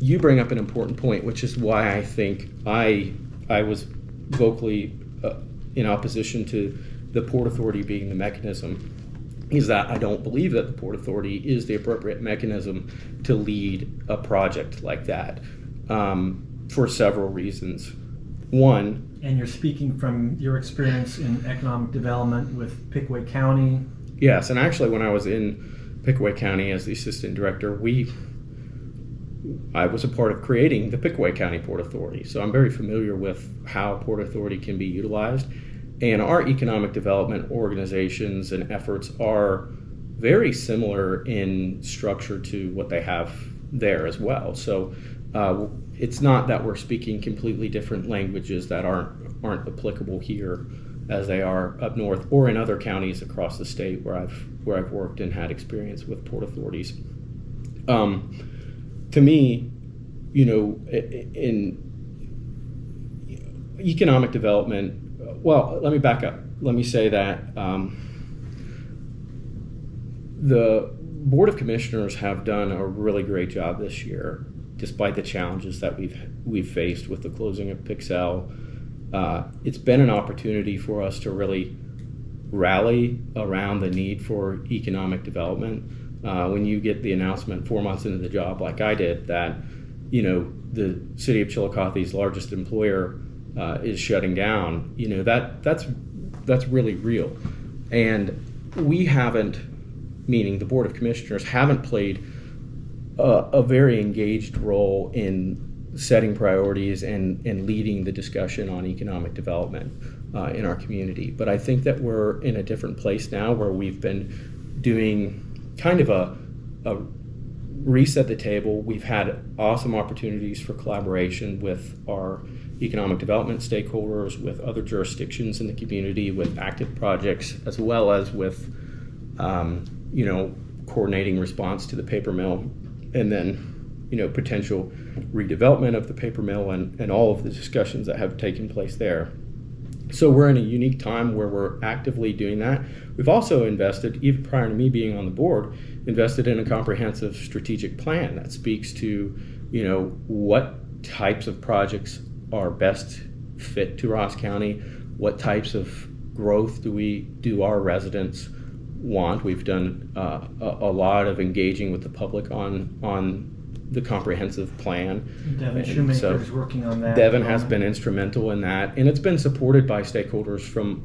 you bring up an important point, which is why I think I was vocally in opposition to the Port Authority being the mechanism, is that I don't believe that the Port Authority is the appropriate mechanism to lead a project like that, for several reasons. One, and you're speaking from your experience in economic development with Pickaway County. Yes, and actually when I was in Pickaway County as the assistant director, I was a part of creating the Pickaway County Port Authority, so I'm very familiar with how Port Authority can be utilized. And our economic development organizations and efforts are very similar in structure to what they have there as well. So it's not that we're speaking completely different languages that aren't applicable here as they are up north or in other counties across the state where I've worked and had experience with port authorities. To me, in economic development, well, let me back up. Let me say that the Board of Commissioners have done a really great job this year, despite the challenges that we've faced with the closing of Pixel. It's been an opportunity for us to really rally around the need for economic development. When you get the announcement 4 months into the job, like I did, that the city of Chillicothe's largest employer is shutting down, that's really real. And we haven't, meaning the Board of Commissioners, haven't played a very engaged role in setting priorities and leading the discussion on economic development in our community. But I think that we're in a different place now where we've been doing kind of a reset the table. We've had awesome opportunities for collaboration with our economic development stakeholders, with other jurisdictions in the community, with active projects, as well as with coordinating response to the paper mill, and then potential redevelopment of the paper mill and all of the discussions that have taken place there. So we're in a unique time where we're actively doing that. We've also invested, even prior to me being on the board, invested in a comprehensive strategic plan that speaks to what types of projects are best fit to Ross County, what types of growth do our residents want. We've done a lot of engaging with the public on the comprehensive plan. Devin Shoemaker is working on that. Devin has been instrumental in that, and it's been supported by stakeholders from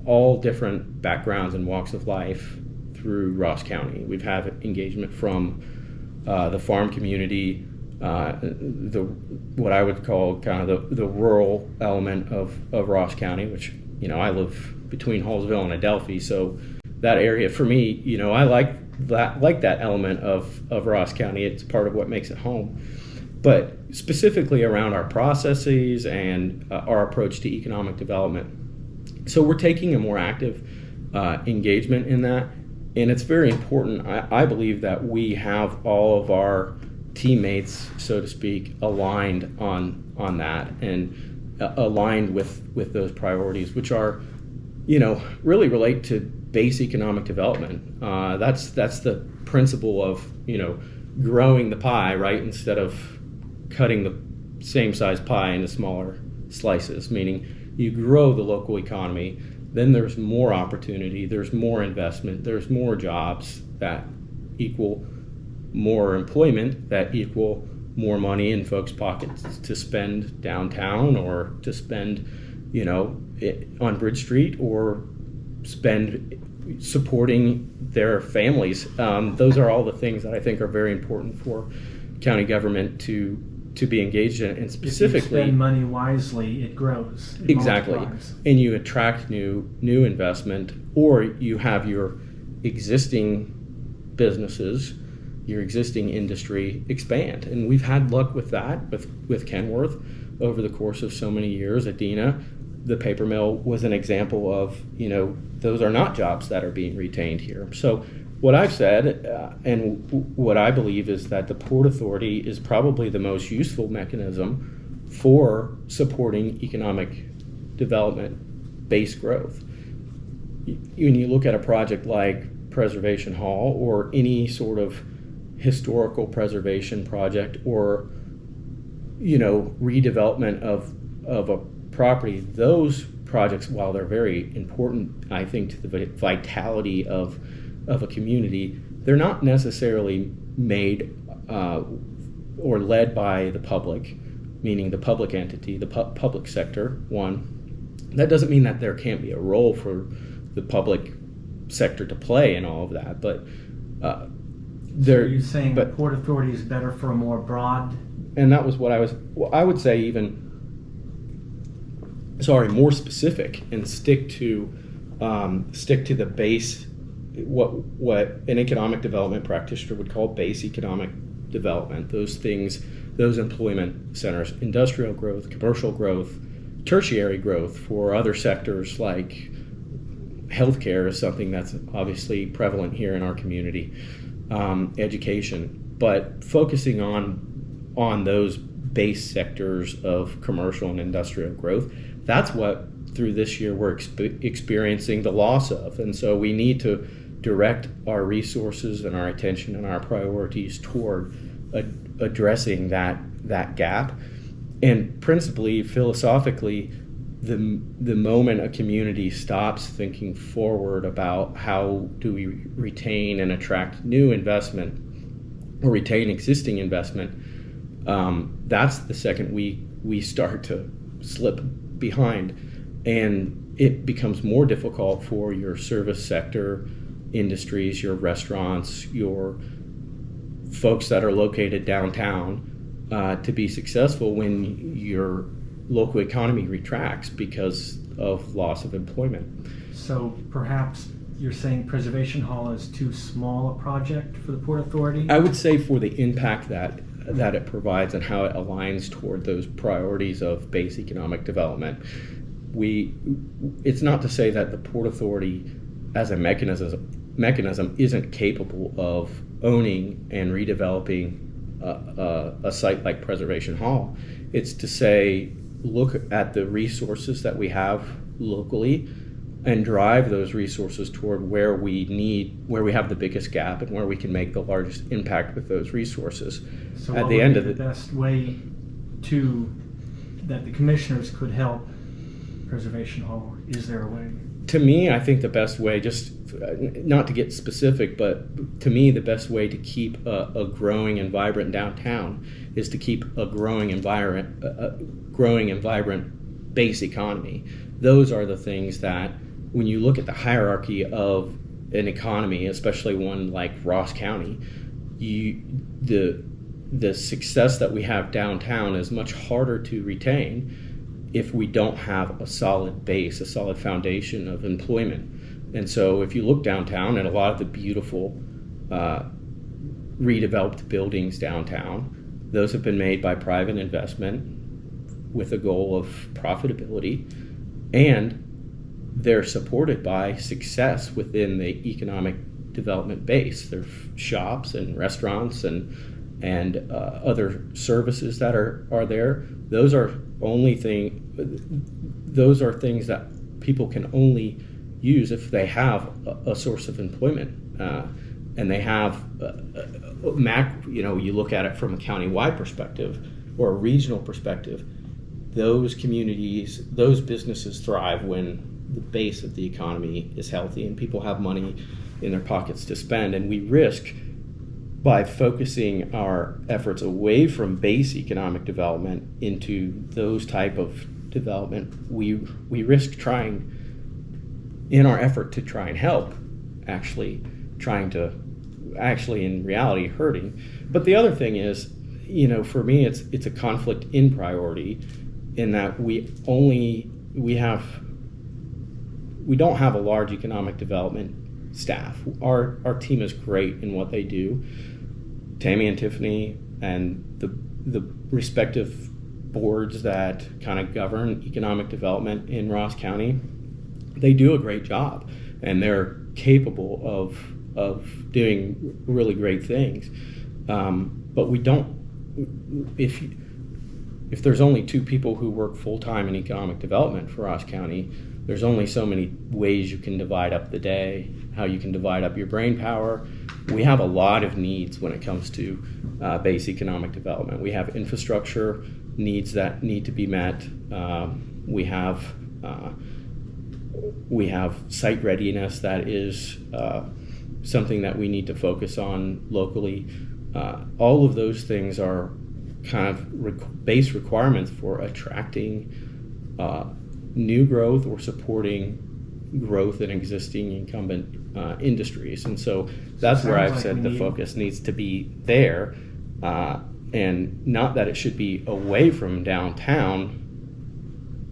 all different backgrounds and walks of life through Ross County. We've had engagement from the farm community, what I would call kind of the rural element of Ross County, which I live between Hallsville and Adelphi, so that area for me, I like that element of Ross County. It's part of what makes it home. But specifically around our processes and our approach to economic development. So we're taking a more active engagement in that, and it's very important. I believe that we have all of our teammates, so to speak, aligned on that and aligned with those priorities, which are, really relate to base economic development. That's the principle of growing the pie, right, instead of cutting the same size pie into smaller slices, meaning you grow the local economy, then there's more opportunity, there's more investment, there's more jobs that equal more employment, that equal more money in folks' pockets to spend downtown or to spend on Bridge Street or spend supporting their families. Those are all the things that I think are very important for county government to be engaged in, and specifically, if you spend money wisely, it grows. It exactly, multiplies. And you attract new investment, or you have your existing businesses, your existing industry expand. And we've had luck with that with Kenworth over the course of so many years. Adena, the paper mill, was an example of those are not jobs that are being retained here. So what I've said and what I believe is that the Port Authority is probably the most useful mechanism for supporting economic development based growth. When you look at a project like Preservation Hall or any sort of historical preservation project or redevelopment of a property, those projects, while they're very important, I think, to the vitality of a community, they're not necessarily made or led by the public, meaning the public entity, the public sector. One, that doesn't mean that there can't be a role for the public sector to play in all of that, but So you're saying the Port Authority is better for a more broad? And that was what I would say even, more specific, and stick to the base, what an economic development practitioner would call base economic development. Those things, those employment centers, industrial growth, commercial growth, tertiary growth for other sectors like healthcare is something that's obviously prevalent here in our community, education, but focusing on those base sectors of commercial and industrial growth. That's what through this year we're experiencing the loss of, and so we need to direct our resources and our attention and our priorities toward addressing that gap. And principally, philosophically, the moment a community stops thinking forward about how do we retain and attract new investment or retain existing investment, that's the second we start to slip behind, and it becomes more difficult for your service sector industries, your restaurants, your folks that are located downtown to be successful when your local economy retracts because of loss of employment. So perhaps you're saying Preservation Hall is too small a project for the Port Authority? I would say for the impact that it provides and how it aligns toward those priorities of base economic development. It's not to say that the Port Authority as a mechanism isn't capable of owning and redeveloping a site like Preservation Hall. It's to say, look at the resources that we have locally and drive those resources toward where we have the biggest gap and where we can make the largest impact with those resources. So at the end of the best way that the commissioners could help Preservation Hall? Is there a way? To me, I think the best way, just not to get specific, but to me the best way to keep a growing and vibrant downtown is to keep a growing and vibrant base economy. Those are the things that, when you look at the hierarchy of an economy, especially one like Ross County, the success that we have downtown is much harder to retain if we don't have a solid base, a solid foundation of employment. And so if you look downtown at a lot of the beautiful redeveloped buildings downtown, those have been made by private investment with a goal of profitability, and they're supported by success within the economic development base. There are shops and restaurants and other services that are there. Those are things that people can only use if they have a source of employment, and they have you look at it from a county-wide perspective or a regional perspective. Those communities, those businesses thrive when the base of the economy is healthy and people have money in their pockets to spend. And we risk, by focusing our efforts away from base economic development into those type of development, we risk trying, in our effort to try and help, actually in reality hurting. But the other thing is, for me, it's a conflict in priority, in that we don't have a large economic development staff. Our team is great in what they do. Tammy and Tiffany and the respective boards that kind of govern economic development in Ross County, they do a great job, and they're capable of doing really great things. But we don't. If there's only 2 people who work full-time in economic development for Ross County, there's only so many ways you can divide up the day, how you can divide up your brain power. We have a lot of needs when it comes to base economic development. We have infrastructure needs that need to be met. We have site readiness that is something that we need to focus on locally. All of those things are kind of base requirements for attracting new growth or supporting growth in existing incumbent industries. And so that's where I've said the focus needs to be there, and not that it should be away from downtown,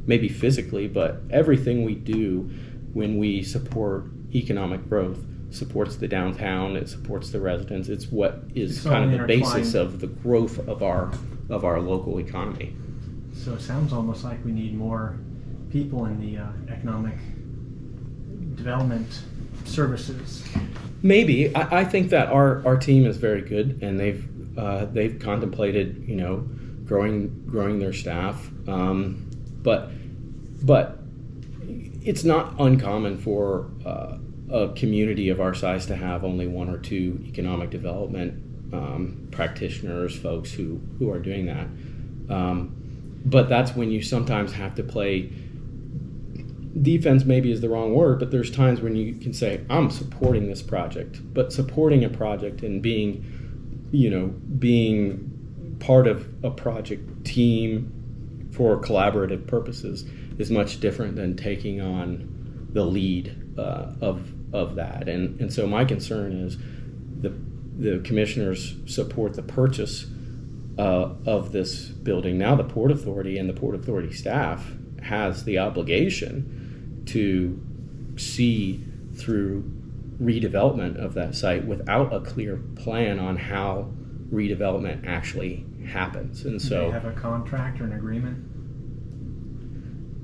maybe physically, but everything we do when we support economic growth supports the downtown, it supports the residents. It's what is kind of the basis of the growth of our local economy. So it sounds almost like we need more people in the economic development services. Maybe. I think that our team is very good, and they've contemplated, growing their staff. But it's not uncommon for a community of our size to have only one or two economic development practitioners, folks who are doing that. But that's when you sometimes have to play defense, maybe is the wrong word, but there's times when you can say, I'm supporting this project. But supporting a project and being part of a project team for collaborative purposes is much different than taking on the lead of that. And so my concern is the commissioners support the purchase of this building. Now the Port Authority and the Port Authority staff has the obligation to see through redevelopment of that site without a clear plan on how redevelopment actually happens. And so, do they have a contract or an agreement?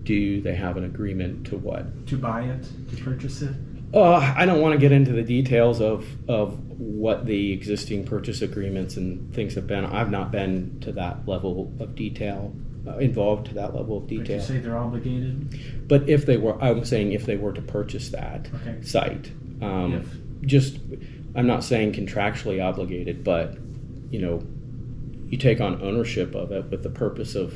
Do they have an agreement to what? To buy it, to purchase it? I don't want to get into the details of what the existing purchase agreements and things have been. I've not been to that level of detail, involved to that level of detail. But you say they're obligated? But if they were, I'm saying if they were to purchase that site, I'm not saying contractually obligated, but you take on ownership of it with the purpose of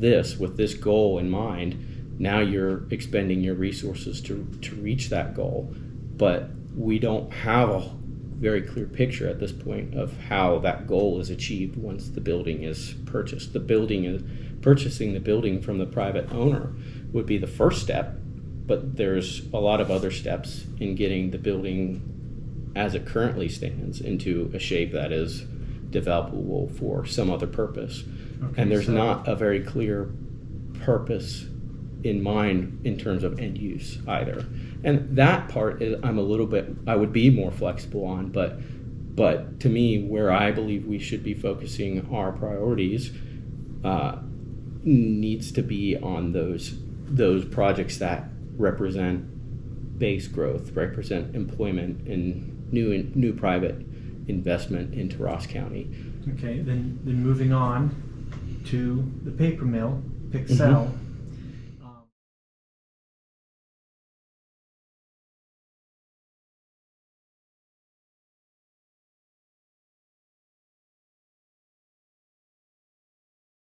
this, with this goal in mind. Now you're expending your resources to reach that goal, but we don't have a very clear picture at this point of how that goal is achieved once the building is purchased. Purchasing the building from the private owner would be the first step, but there's a lot of other steps in getting the building as it currently stands into a shape that is developable for some other purpose. And there's not a very clear purpose in mind in terms of end use either. And that part is I would be more flexible on, but to me, where I believe we should be focusing our priorities needs to be on those projects that represent base growth, represent employment and new private investment into Ross County. Okay, then moving on to the paper mill, Pixel.